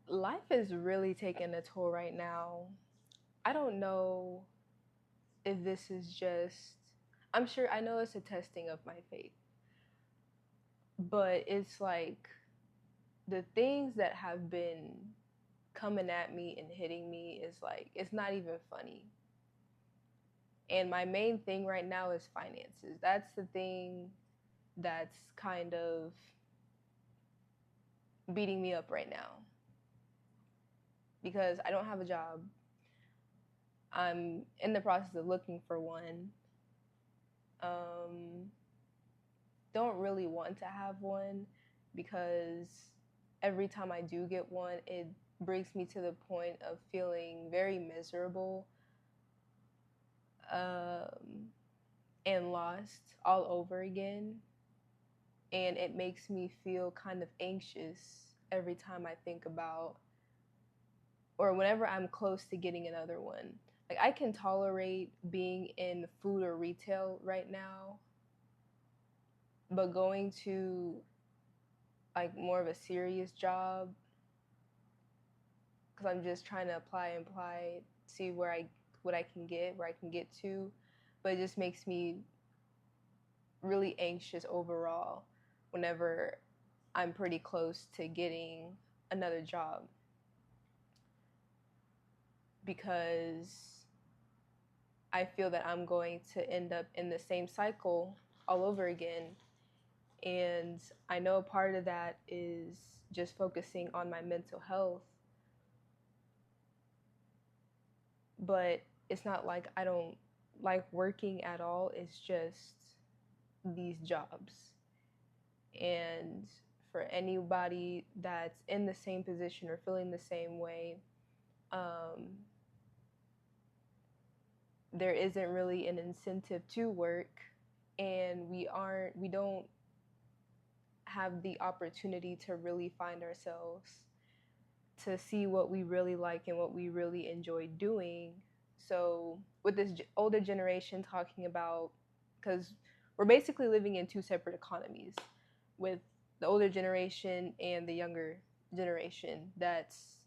Life is really taking a toll right now. I don't know if this is just, I'm sure, I know it's a testing of my faith, but it's like the things that have been coming at me and hitting me is like, it's not even funny. And my main thing right now is finances. That's the thing that's kind of beating me up right now because I don't have a job. I'm in the process of looking for one. Um, don't really want to have one because every time I do get one, it brings me to the point of feeling very miserable um, and lost all over again. And it makes me feel kind of anxious every time I think about, or whenever I'm close to getting another one. Like, I can tolerate being in food or retail right now, but going to like more of a serious job because I'm just trying to apply, see where I what I can get, where I can get to, but it just makes me really anxious overall whenever I'm pretty close to getting another job because I feel that I'm going to end up in the same cycle all over again. And I know part of that is just focusing on my mental health, but it's not like I don't like working at all. It's just these jobs. And for anybody that's in the same position or feeling the same way, um, there isn't really an incentive to work, and we don't have the opportunity to really find ourselves, to see what we really like and what we really enjoy doing. So with this older generation talking about, because we're basically living in two separate economies, with the older generation and the younger generation that's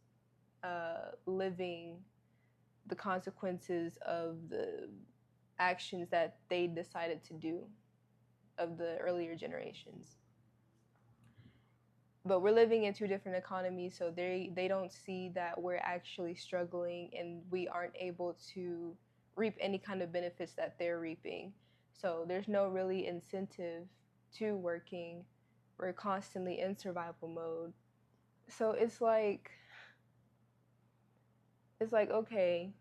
living the consequences of the actions that they decided to do of the earlier generations. But we're living in two different economies, so they don't see that we're actually struggling and we aren't able to reap any kind of benefits that they're reaping. So there's no really incentive to working. We're constantly in survival mode. So it's like okay,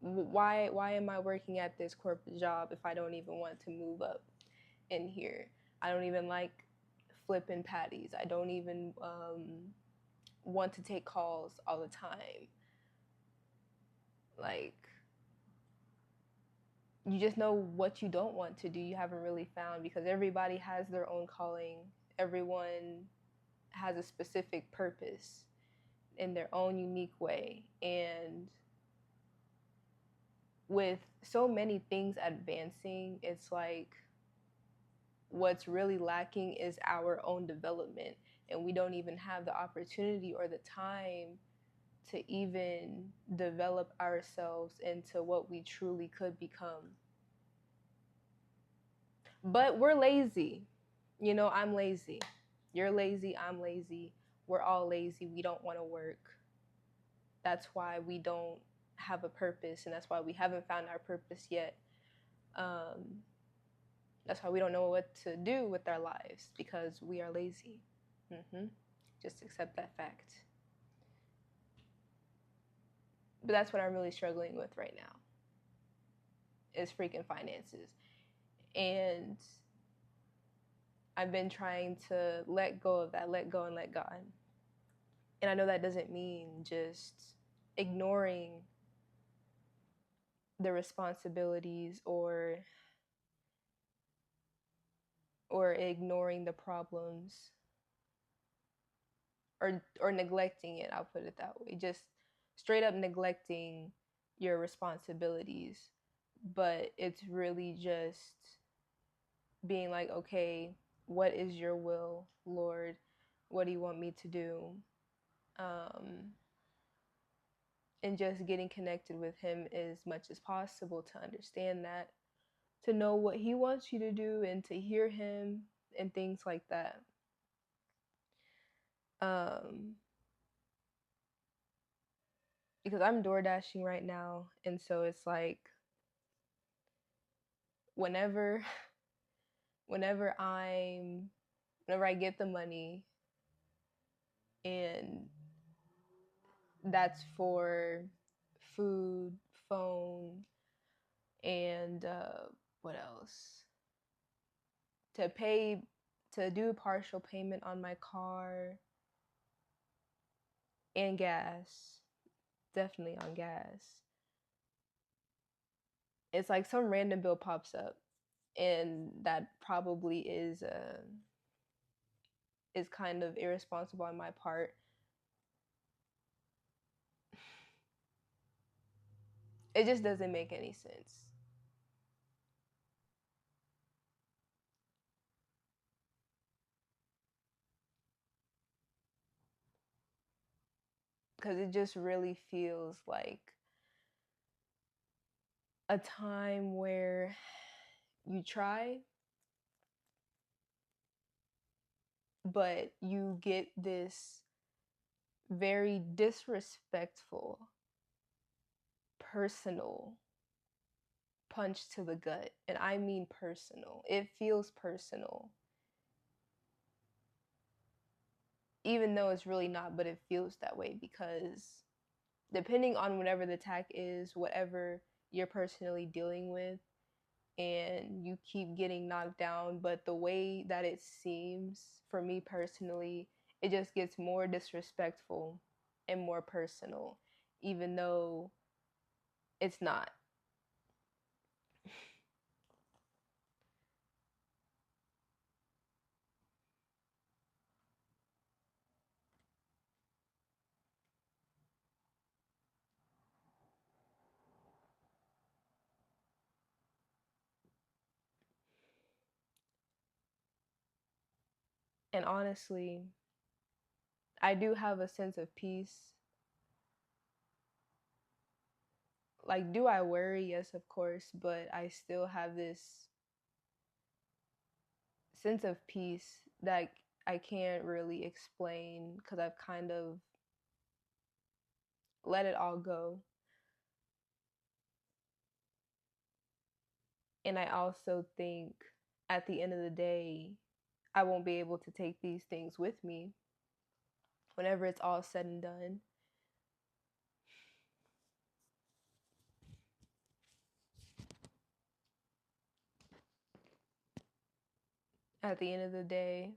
why am I working at this corporate job if I don't even want to move up in here? I don't even like flipping patties. I don't even want to take calls all the time. Like, you just know what you don't want to do. You haven't really found, because everybody has their own calling. Everyone has a specific purpose in their own unique way. And with so many things advancing, it's like what's really lacking is our own development. And we don't even have the opportunity or the time to even develop ourselves into what we truly could become. But we're lazy. I'm lazy. You're lazy. I'm lazy. We're all lazy. We don't want to work. That's why we don't have a purpose, and that's why we haven't found our purpose yet. Um, that's why we don't know what to do with our lives, because we are lazy. Just accept that fact. But that's what I'm really struggling with right now, is freaking finances. And I've been trying to let go of that, let go and let God. And I know that doesn't mean just ignoring the responsibilities or ignoring the problems, or neglecting it. I'll put it that way. Just straight up neglecting your responsibilities. But it's really just being like, okay, what is your will, Lord? What do you want me to do? Um, and just getting connected with him as much as possible to understand that, to know what he wants you to do and to hear him and things like that. Um, because I'm door dashing right now, and so it's like whenever whenever I'm whenever I get the money and that's for food, phone, and what else? To pay, to do a partial payment on my car and gas, definitely on gas. It's like some random bill pops up, and that probably is kind of irresponsible on my part. It just doesn't make any sense. Because it just really feels like a time where you try, but you get this very disrespectful, personal punch to the gut. And I mean personal. It feels personal. Even though it's really not, but it feels that way because depending on whatever the attack is, whatever you're personally dealing with, and you keep getting knocked down, but the way that it seems for me personally, it just gets more disrespectful and more personal, even though it's not. And honestly, I do have a sense of peace. Like, do I worry? Yes, of course, but I still have this sense of peace that I can't really explain because I've kind of let it all go. And I also think at the end of the day, I won't be able to take these things with me whenever it's all said and done. At the end of the day,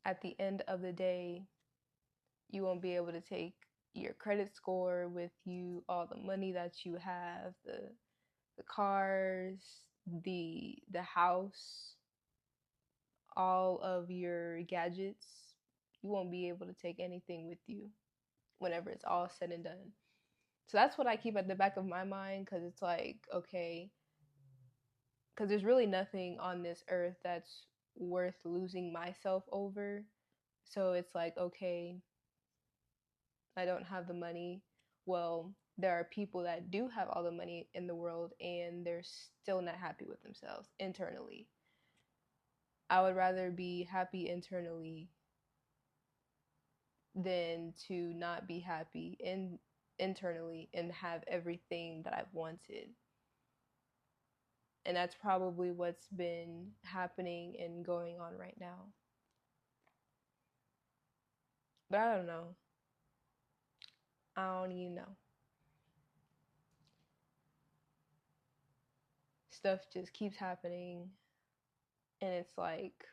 at the end of the day, you won't be able to take your credit score with you, all the money that you have, the cars, the house, all of your gadgets. You won't be able to take anything with you whenever it's all said and done. So that's what I keep at the back of my mind because it's like, okay, because there's really nothing on this earth that's worth losing myself over. So it's like, okay, I don't have the money. Well, there are people that do have all the money in the world and they're still not happy with themselves internally. I would rather be happy internally than to not be happy internally and have everything that I've wanted. And that's probably what's been happening and going on right now. But I don't know. I don't even know. Stuff just keeps happening. And it's like,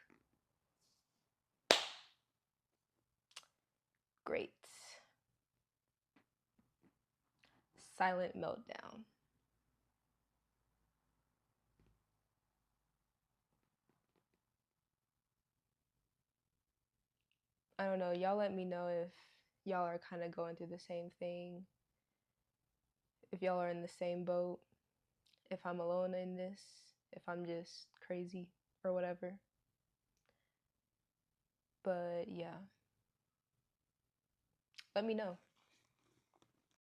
great. Silent meltdown. I don't know. Y'all let me know if y'all are kind of going through the same thing. If y'all are in the same boat. If I'm alone in this. If I'm just crazy or whatever. But yeah, let me know.